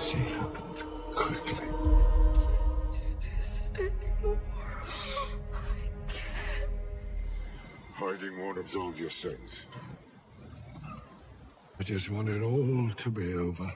emergency happened quickly. Hiding won't absolve your sins. I just want it all to be over.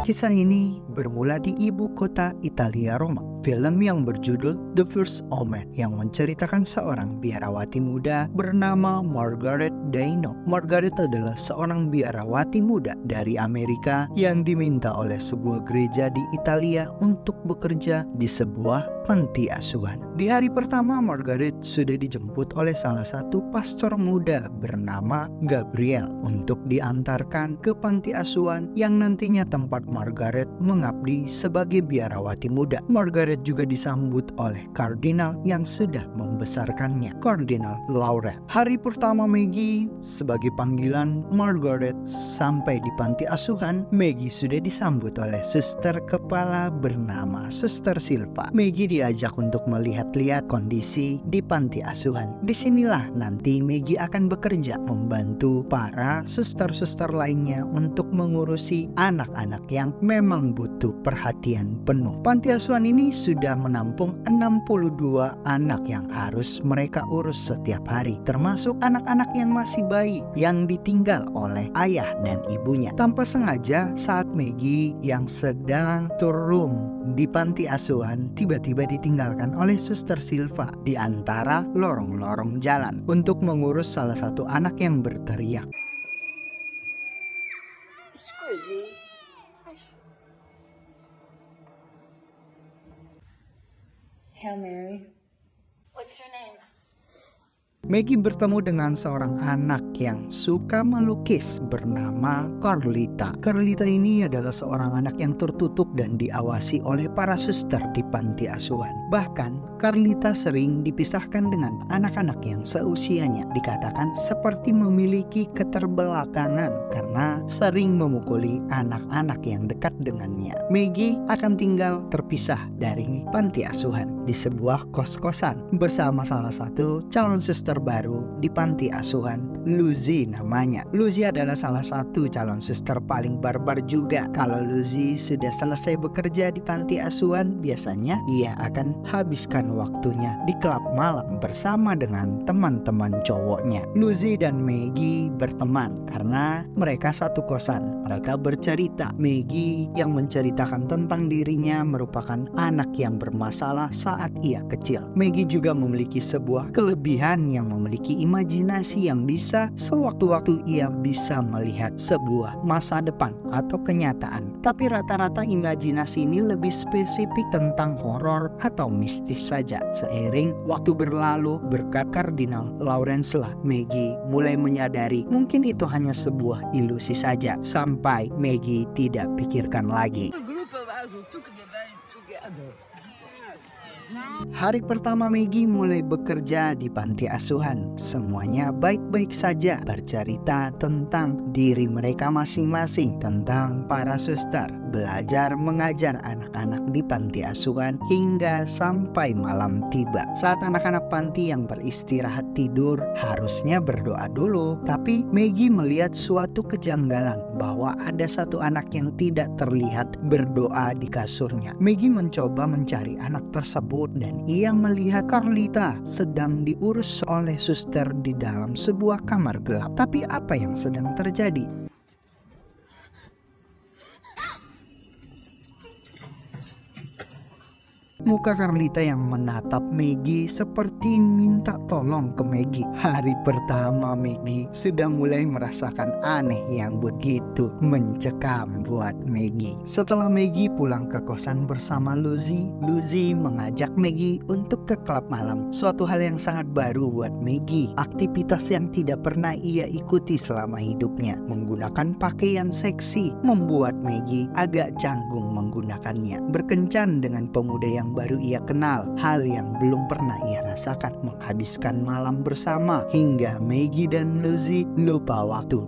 Kisah ini bermula di ibu kota Italia, Roma. Film yang berjudul The First Omen yang menceritakan seorang biarawati muda bernama Margaret Daino. Margaret adalah seorang biarawati muda dari Amerika yang diminta oleh sebuah gereja di Italia untuk bekerja di sebuah panti asuhan. Di hari pertama, Margaret sudah dijemput oleh salah satu pastor muda bernama Gabriel untuk diantarkan ke panti asuhan yang nantinya tempat Margaret mengabdi sebagai biarawati muda. Margaret juga disambut oleh kardinal yang sudah membesarkannya, Kardinal Laurel. Hari pertama Maggie sebagai panggilan Margaret sampai di panti asuhan, Maggie sudah disambut oleh suster kepala bernama Suster Silva. Maggie diajak untuk melihat-lihat kondisi di panti asuhan. Disinilah nanti Maggie akan bekerja membantu para suster-suster lainnya untuk mengurusi anak-anak yang memang butuh perhatian penuh. Panti asuhan ini sudah menampung 62 anak yang harus mereka urus setiap hari, termasuk anak-anak yang masih bayi yang ditinggal oleh ayah dan ibunya. Tanpa sengaja, saat Maggie yang sedang turun di panti asuhan tiba-tiba ditinggalkan oleh Suster Silva di antara lorong-lorong jalan untuk mengurus salah satu anak yang berteriak. Hail Mary. What's your name? Maggie bertemu dengan seorang anak yang suka melukis bernama Carlita. Carlita ini adalah seorang anak yang tertutup dan diawasi oleh para suster di panti asuhan. Bahkan, Carlita sering dipisahkan dengan anak-anak yang seusianya. Dikatakan seperti memiliki keterbelakangan karena sering memukuli anak-anak yang dekat dengannya. Maggie akan tinggal terpisah dari panti asuhan di sebuah kos-kosan bersama salah satu calon suster baru di panti asuhan, Lucy namanya. Lucy adalah salah satu calon suster paling barbar juga. Kalau Lucy sudah selesai bekerja di panti asuhan, biasanya ia akan habiskan waktunya di klub malam bersama dengan teman-teman cowoknya. Lucy dan Maggie berteman karena mereka satu kosan. Mereka bercerita. Maggie yang menceritakan tentang dirinya merupakan anak yang bermasalah saat ia kecil. Maggie juga memiliki sebuah kelebihan yang memiliki imajinasi yang bisa sewaktu-waktu ia bisa melihat sebuah masa depan atau kenyataan. Tapi rata-rata imajinasi ini lebih spesifik tentang horor atau mistis saja. Seiring waktu berlalu, berkat Kardinal Lawrence lah Maggie mulai menyadari mungkin itu hanya sebuah ilusi saja, sampai Maggie tidak pikirkan lagi. Hari pertama Maggie mulai bekerja di panti asuhan. Semuanya baik-baik saja, bercerita tentang diri mereka masing-masing, tentang para suster, belajar mengajar anak-anak di panti asuhan hingga sampai malam tiba. Saat anak-anak panti yang beristirahat tidur harusnya berdoa dulu, tapi Maggie melihat suatu kejanggalan bahwa ada satu anak yang tidak terlihat berdoa di kasurnya. Maggie mencoba mencari anak tersebut dan ia melihat Carlita sedang diurus oleh suster di dalam sebuah kamar gelap. Tapi apa yang sedang terjadi? Muka Carlita yang menatap Maggie seperti minta tolong ke Maggie. Hari pertama Maggie sudah mulai merasakan aneh yang begitu mencekam buat Maggie. Setelah Maggie pulang ke kosan bersama Lucy mengajak Maggie untuk ke klub malam. Suatu hal yang sangat baru buat Maggie. Aktivitas yang tidak pernah ia ikuti selama hidupnya. Menggunakan pakaian seksi membuat Maggie agak canggung menggunakannya. Berkencan dengan pemuda yang yang baru ia kenal, hal yang belum pernah ia rasakan, menghabiskan malam bersama hingga Maggie dan Lucy lupa waktu.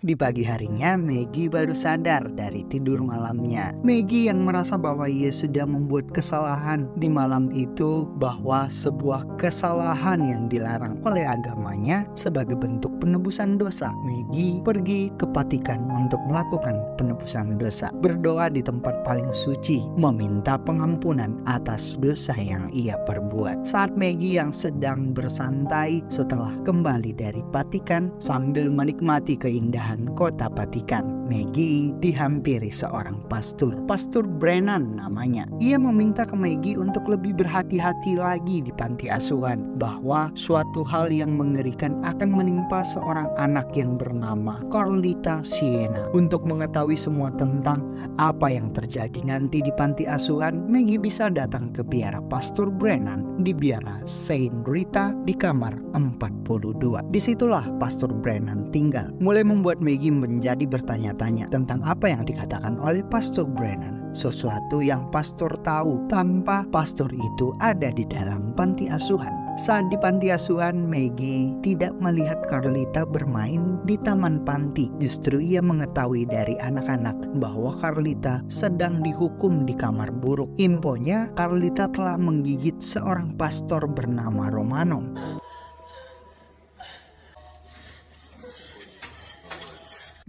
Di pagi harinya, Maggie baru sadar dari tidur malamnya. Maggie yang merasa bahwa ia sudah membuat kesalahan di malam itu, bahwa sebuah kesalahan yang dilarang oleh agamanya sebagai bentuk penebusan dosa. Maggie pergi ke Vatikan untuk melakukan penebusan dosa, berdoa di tempat paling suci, meminta pengampunan atas dosa yang ia perbuat. Saat Maggie yang sedang bersantai setelah kembali dari Vatikan sambil menikmati keindahan kota Vatikan, Maggie dihampiri seorang pastor. Pastor Brennan namanya. Ia meminta ke Maggie untuk lebih berhati-hati lagi di panti asuhan, bahwa suatu hal yang mengerikan akan menimpa seorang anak yang bernama Carlita Siena. Untuk mengetahui semua tentang apa yang terjadi nanti di panti asuhan, Maggie bisa datang ke biara Pastor Brennan di biara Saint Rita di kamar 42. Disitulah Pastor Brennan tinggal. Mulai membuat Maggie menjadi bertanya-tanya tentang apa yang dikatakan oleh Pastor Brennan. Sesuatu yang pastor tahu tanpa pastor itu ada di dalam panti asuhan. Saat di panti asuhan, Maggie tidak melihat Carlita bermain di taman panti. Justru ia mengetahui dari anak-anak bahwa Carlita sedang dihukum di kamar buruk. Infonya, Carlita telah menggigit seorang pastor bernama Romano.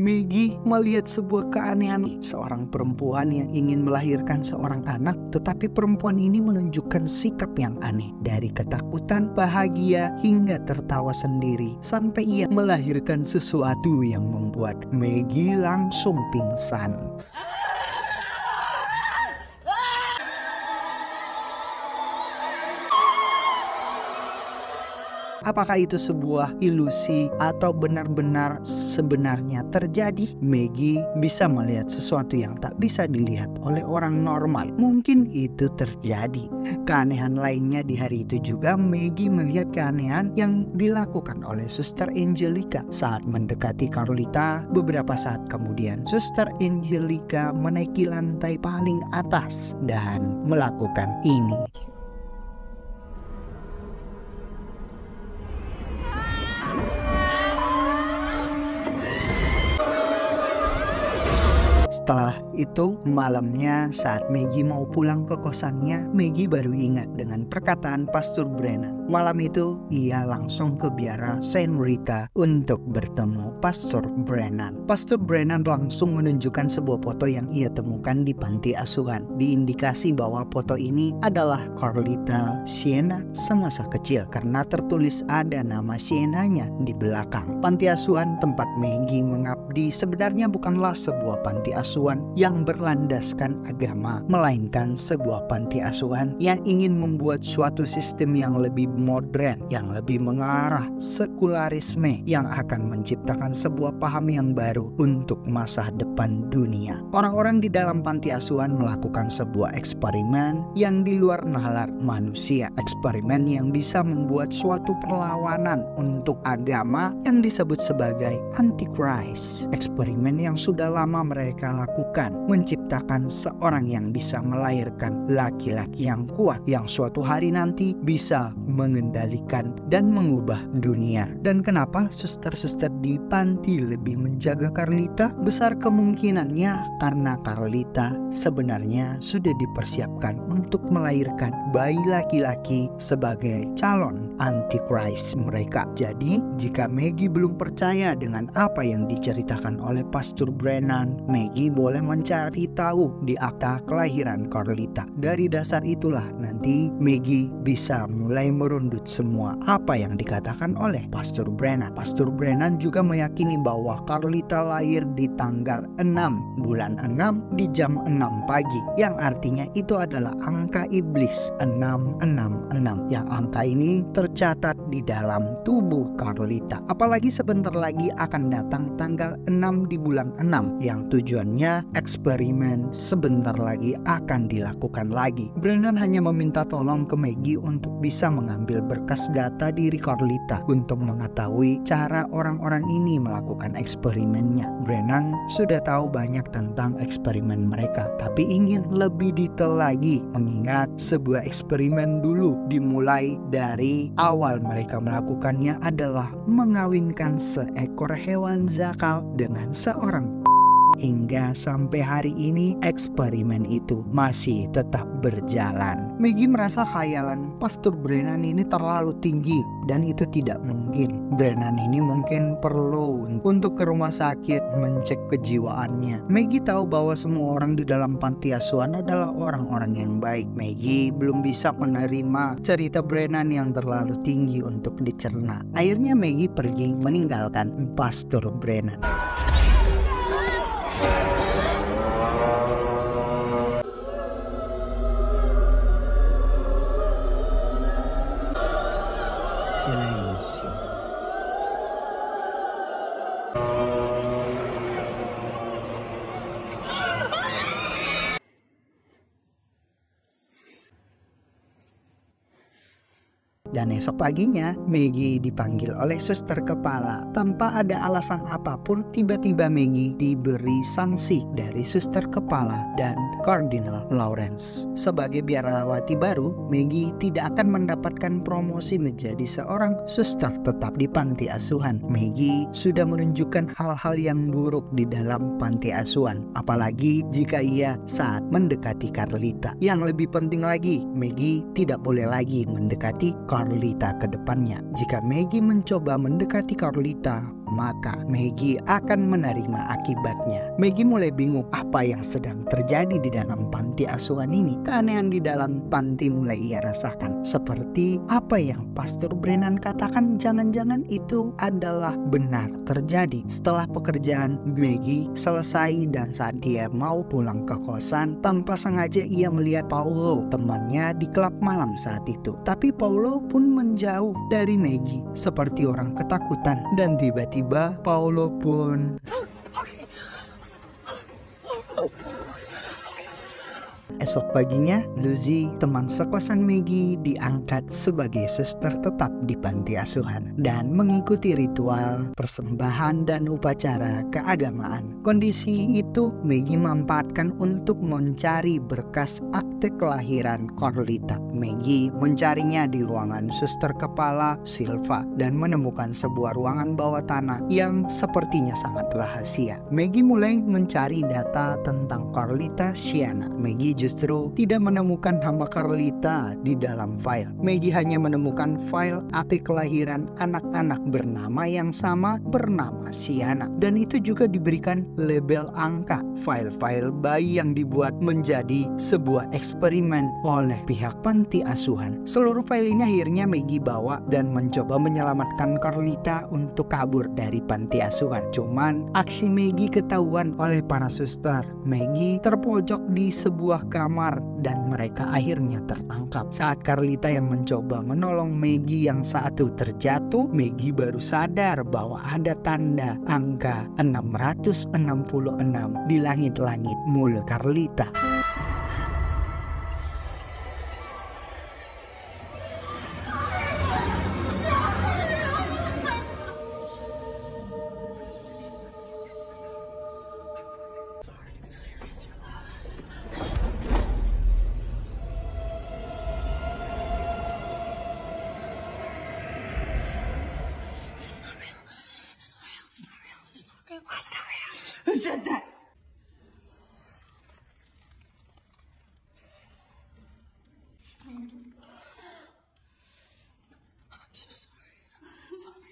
Maggie melihat sebuah keanehan, seorang perempuan yang ingin melahirkan seorang anak, tetapi perempuan ini menunjukkan sikap yang aneh, dari ketakutan, bahagia, hingga tertawa sendiri, sampai ia melahirkan sesuatu yang membuat Maggie langsung pingsan. Apakah itu sebuah ilusi atau benar-benar sebenarnya terjadi? Maggie bisa melihat sesuatu yang tak bisa dilihat oleh orang normal. Mungkin itu terjadi. Keanehan lainnya di hari itu juga, Maggie melihat keanehan yang dilakukan oleh Suster Angelica saat mendekati Carlita. Beberapa saat kemudian, Suster Angelica menaiki lantai paling atas dan melakukan ini. Setelah itu, malamnya saat Maggie mau pulang ke kosannya, Maggie baru ingat dengan perkataan Pastor Brennan. Malam itu, ia langsung ke biara Saint Rita untuk bertemu Pastor Brennan. Pastor Brennan langsung menunjukkan sebuah foto yang ia temukan di panti asuhan. Diindikasi bahwa foto ini adalah Carlita Siena semasa kecil, karena tertulis ada nama Sienanya di belakang. Panti asuhan tempat Maggie mengabdi sebenarnya bukanlah sebuah panti asuhan yang berlandaskan agama, melainkan sebuah panti asuhan yang ingin membuat suatu sistem yang lebih modern, yang lebih mengarah sekularisme, yang akan menciptakan sebuah paham yang baru untuk masa depan dunia. Orang-orang di dalam panti asuhan melakukan sebuah eksperimen yang di luar nalar manusia, eksperimen yang bisa membuat suatu perlawanan untuk agama yang disebut sebagai Antichrist. Eksperimen yang sudah lama mereka lakukan, menciptakan seorang yang bisa melahirkan laki-laki yang kuat, yang suatu hari nanti bisa mengendalikan dan mengubah dunia. Dan kenapa suster-suster di panti lebih menjaga Carlita? Besar kemungkinannya karena Carlita sebenarnya sudah dipersiapkan untuk melahirkan bayi laki-laki sebagai calon Antichrist mereka. Jadi, jika Maggie belum percaya dengan apa yang diceritakan oleh Pastor Brennan, Maggie boleh mencari tahu di akta kelahiran Carlita. Dari dasar itulah nanti Maggie bisa mulai merundut semua apa yang dikatakan oleh Pastor Brennan. Pastor Brennan juga meyakini bahwa Carlita lahir di tanggal 6 bulan 6 di jam 6 pagi, yang artinya itu adalah angka iblis 666, yang angka ini tercatat di dalam tubuh Carlita. Apalagi sebentar lagi akan datang tanggal 6 di bulan 6 yang tujuannya eksperimen sebentar lagi akan dilakukan lagi. Brennan hanya meminta tolong ke Maggie untuk bisa mengambil berkas data diri Carlita untuk mengetahui cara orang-orang ini melakukan eksperimennya. Brennan sudah tahu banyak tentang eksperimen mereka, tapi ingin lebih detail lagi mengingat sebuah eksperimen dulu dimulai dari awal mereka melakukannya adalah mengawinkan seekor hewan zakal dengan seorang. Hingga sampai hari ini eksperimen itu masih tetap berjalan. Maggie merasa khayalan Pastor Brennan ini terlalu tinggi dan itu tidak mungkin. Brennan ini mungkin perlu untuk ke rumah sakit mencek kejiwaannya. Maggie tahu bahwa semua orang di dalam panti asuhan adalah orang-orang yang baik. Maggie belum bisa menerima cerita Brennan yang terlalu tinggi untuk dicerna. Akhirnya Maggie pergi meninggalkan Pastor Brennan. Silenzio. Dan esok paginya, Maggie dipanggil oleh suster kepala. Tanpa ada alasan apapun, tiba-tiba Maggie diberi sanksi dari suster kepala dan Kardinal Lawrence. Sebagai biarawati baru, Maggie tidak akan mendapatkan promosi menjadi seorang suster tetap di panti asuhan. Maggie sudah menunjukkan hal-hal yang buruk di dalam panti asuhan, apalagi jika ia saat mendekati Carlita. Yang lebih penting lagi, Maggie tidak boleh lagi mendekati Carlita ke depannya. Jika Maggie mencoba mendekati Carlita, maka Maggie akan menerima akibatnya. Maggie mulai bingung apa yang sedang terjadi di dalam panti asuhan ini. Keanehan di dalam panti mulai ia rasakan. Seperti apa yang Pastor Brennan katakan, jangan-jangan itu adalah benar terjadi. Setelah pekerjaan Maggie selesai dan saat dia mau pulang ke kosan, tanpa sengaja ia melihat Paulo, temannya di klub malam saat itu. Tapi Paulo pun menjauh dari Maggie seperti orang ketakutan, dan tiba-tiba Paulo pun esok paginya, Lucy, teman sekosan Maggie, diangkat sebagai suster tetap di panti asuhan dan mengikuti ritual persembahan dan upacara keagamaan. Kondisi itu Maggie manfaatkan untuk mencari berkas akte kelahiran Carlita. Maggie mencarinya di ruangan suster kepala Silva dan menemukan sebuah ruangan bawah tanah yang sepertinya sangat rahasia. Maggie mulai mencari data tentang Carlita Sienna. Maggie justru tidak menemukan nama Carlita di dalam file. Maggie hanya menemukan file akte kelahiran anak-anak bernama yang sama, bernama Sienna, dan itu juga diberikan label angka. File-file bayi yang dibuat menjadi sebuah eksperimen oleh pihak panti asuhan. Seluruh file ini akhirnya Maggie bawa dan mencoba menyelamatkan Carlita untuk kabur dari panti asuhan. Cuman aksi Maggie ketahuan oleh para suster. Maggie terpojok di sebuah kamar dan mereka akhirnya tertangkap. Saat Carlita yang mencoba menolong Maggie yang saat itu terjatuh, Maggie baru sadar bahwa ada tanda angka 666 di langit-langit mulut Carlita. What's not real? Who said that? I'm so sorry. I'm sorry.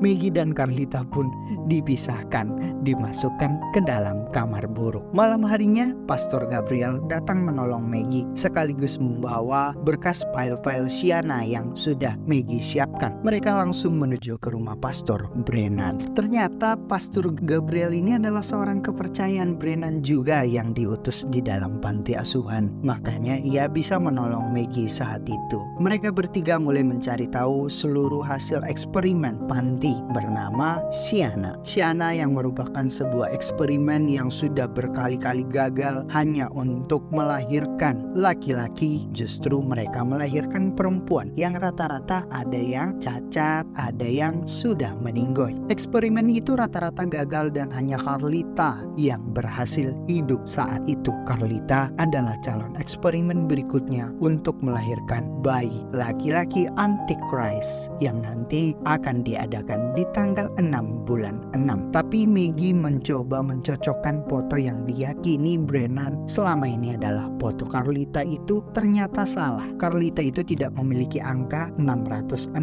Maggie dan Carlita pun dipisahkan, dimasukkan ke dalam kamar buruk. Malam harinya, Pastor Gabriel datang menolong Maggie sekaligus membawa berkas file-file Sienna yang sudah Maggie siapkan. Mereka langsung menuju ke rumah Pastor Brennan. Ternyata Pastor Gabriel ini adalah seorang kepercayaan Brennan juga yang diutus di dalam panti asuhan. Makanya ia bisa menolong Maggie saat itu. Mereka bertiga mulai mencari tahu seluruh hasil eksperimen panti bernama Sienna. Sienna yang merupakan sebuah eksperimen yang sudah berkali-kali gagal hanya untuk melahirkan laki-laki, justru mereka melahirkan perempuan yang rata-rata ada yang cacat, ada yang sudah meninggoy. Eksperimen itu rata-rata gagal dan hanya Carlita yang berhasil hidup saat itu. Carlita adalah calon eksperimen berikutnya untuk melahirkan bayi laki-laki Antichrist yang nanti akan diadakan di tanggal 6 bulan 6. Tapi Maggie mencoba mencocokkan foto yang diyakini Brennan selama ini adalah foto Carlita itu ternyata salah. Carlita itu tidak memiliki angka 666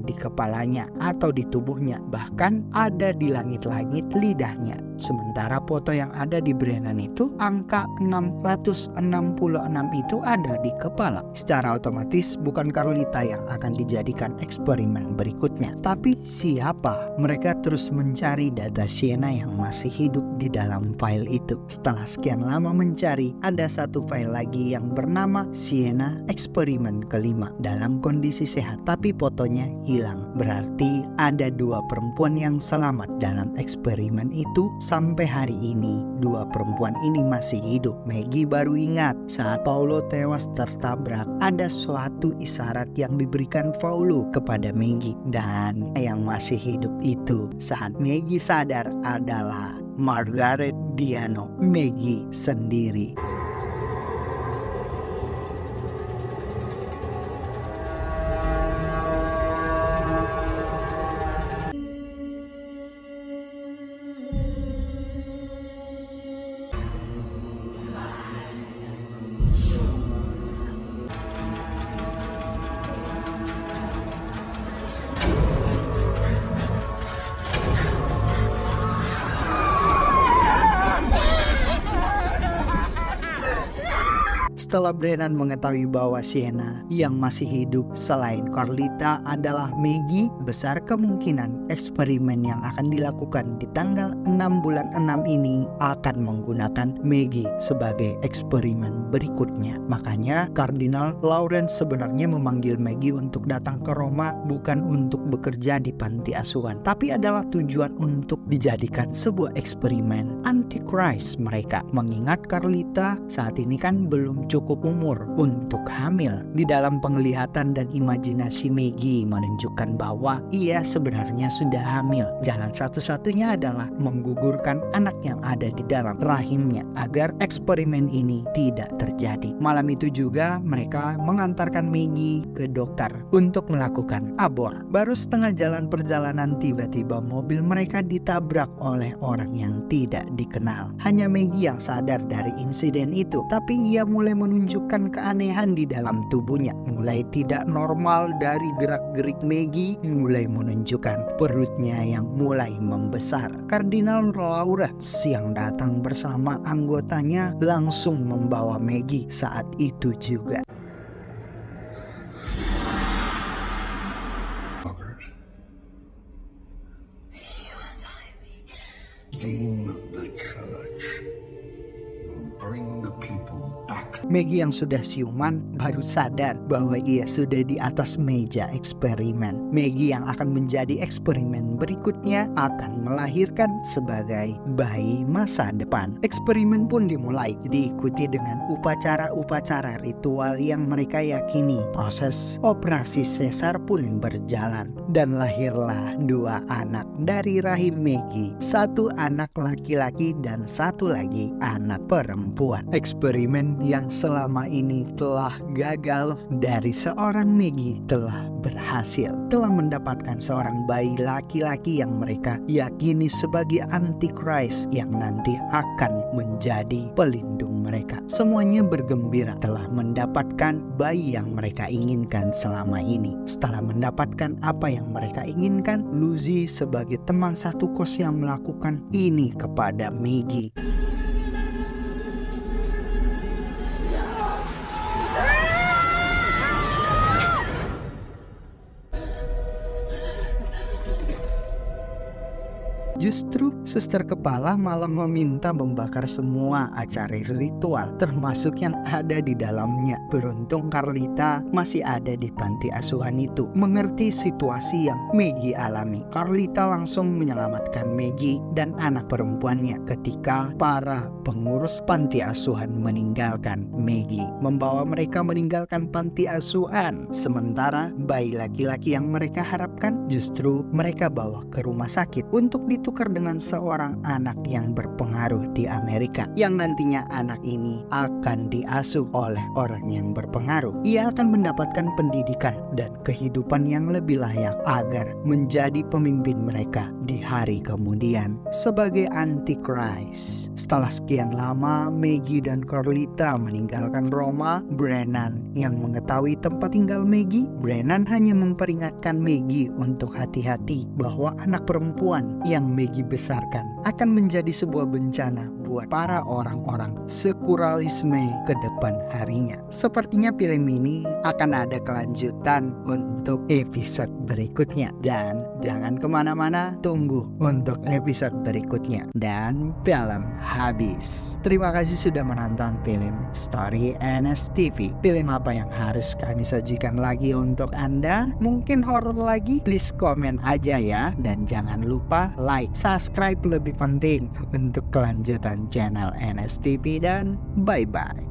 di kepalanya atau di tubuhnya, bahkan ada di langit-langit lidahnya. Sementara foto yang ada di Brennan itu angka 666 itu ada di kepala. Secara otomatis bukan Carlita yang akan dijadikan eksperimen berikutnya. Tapi siapa? Mereka terus mencari data Sienna yang masih hidup di dalam file itu. Setelah sekian lama mencari, ada satu file lagi yang bernama Sienna eksperimen kelima dalam kondisi sehat, tapi fotonya hilang. Berarti ada 2 perempuan yang selamat dalam eksperimen itu. Sampai hari ini 2 perempuan ini masih hidup. Maggie baru ingat saat Paulo tewas tertabrak, ada suatu isyarat yang diberikan Paulo kepada Maggie, dan yang masih hidup itu saat Maggie sadar adalah Margaret Diano, Maggie sendiri. Setelah Brennan mengetahui bahwa Sienna yang masih hidup selain Carlita adalah Maggie, besar kemungkinan eksperimen yang akan dilakukan di tanggal 6 bulan 6 ini akan menggunakan Maggie sebagai eksperimen berikutnya. Makanya Kardinal Lawrence sebenarnya memanggil Maggie untuk datang ke Roma bukan untuk bekerja di panti asuhan, tapi adalah tujuan untuk dijadikan sebuah eksperimen Antichrist mereka. Mengingat Carlita saat ini kan belum cukup umur untuk hamil. Di dalam penglihatan dan imajinasi Maggie menunjukkan bahwa ia sebenarnya sudah hamil. Jalan satu-satunya adalah menggugurkan anak yang ada di dalam rahimnya agar eksperimen ini tidak terjadi. Malam itu juga mereka mengantarkan Maggie ke dokter untuk melakukan abort. Baru setengah jalan perjalanan tiba-tiba mobil mereka ditabrak oleh orang yang tidak dikenal. Hanya Maggie yang sadar dari insiden itu, tapi ia mulai menunjukkan keanehan di dalam tubuhnya. Mulai tidak normal dari gerak-gerik Maggie, mulai menunjukkan perutnya yang mulai membesar. Kardinal Lawrence yang datang bersama anggotanya langsung membawa Maggie saat itu juga. Margaret. Redeem the church and bring the people back. Maggie yang sudah siuman baru sadar bahwa ia sudah di atas meja eksperimen. Maggie yang akan menjadi eksperimen berikutnya akan melahirkan sebagai bayi masa depan. Eksperimen pun dimulai, diikuti dengan upacara-upacara ritual yang mereka yakini. Proses operasi sesar pun berjalan dan lahirlah 2 anak dari rahim Maggie. 1 anak laki-laki dan 1 lagi anak perempuan. Eksperimen yang selama ini telah gagal dari seorang Maggie telah berhasil, telah mendapatkan seorang bayi laki-laki yang mereka yakini sebagai antikris yang nanti akan menjadi pelindung mereka. Semuanya bergembira telah mendapatkan bayi yang mereka inginkan selama ini. Setelah mendapatkan apa yang mereka inginkan, Lucy sebagai teman satu kos yang melakukan ini kepada Maggie. Justru suster kepala malah meminta membakar semua acara ritual, termasuk yang ada di dalamnya. Beruntung Carlita masih ada di panti asuhan itu, mengerti situasi yang Maggie alami. Carlita langsung menyelamatkan Maggie dan anak perempuannya ketika para pengurus panti asuhan meninggalkan Maggie, membawa mereka meninggalkan panti asuhan. Sementara bayi laki-laki yang mereka harapkan justru mereka bawa ke rumah sakit untuk ditukar dengan seorang anak yang berpengaruh di Amerika, yang nantinya anak ini akan diasuh oleh orang yang berpengaruh. Ia akan mendapatkan pendidikan dan kehidupan yang lebih layak agar menjadi pemimpin mereka di hari kemudian sebagai antikris. Setelah sekian lama Maggie dan Carlita meninggalkan Roma, Brennan yang mengetahui tempat tinggal Maggie, Brennan hanya memperingatkan Maggie untuk hati-hati bahwa anak perempuan yang Maggie besarkan akan menjadi sebuah bencana buat para orang-orang sekuralisme ke depan harinya. Sepertinya film ini akan ada kelanjutan untuk episode berikutnya, dan jangan kemana-mana, tunggu untuk episode berikutnya dan film habis. Terima kasih sudah menonton film Story NSTV. Film apa yang harus kami sajikan lagi untuk Anda? Mungkin horor lagi? Please komen aja ya, dan jangan lupa like, subscribe lebih penting untuk kelanjutan channel NSTV, dan bye-bye.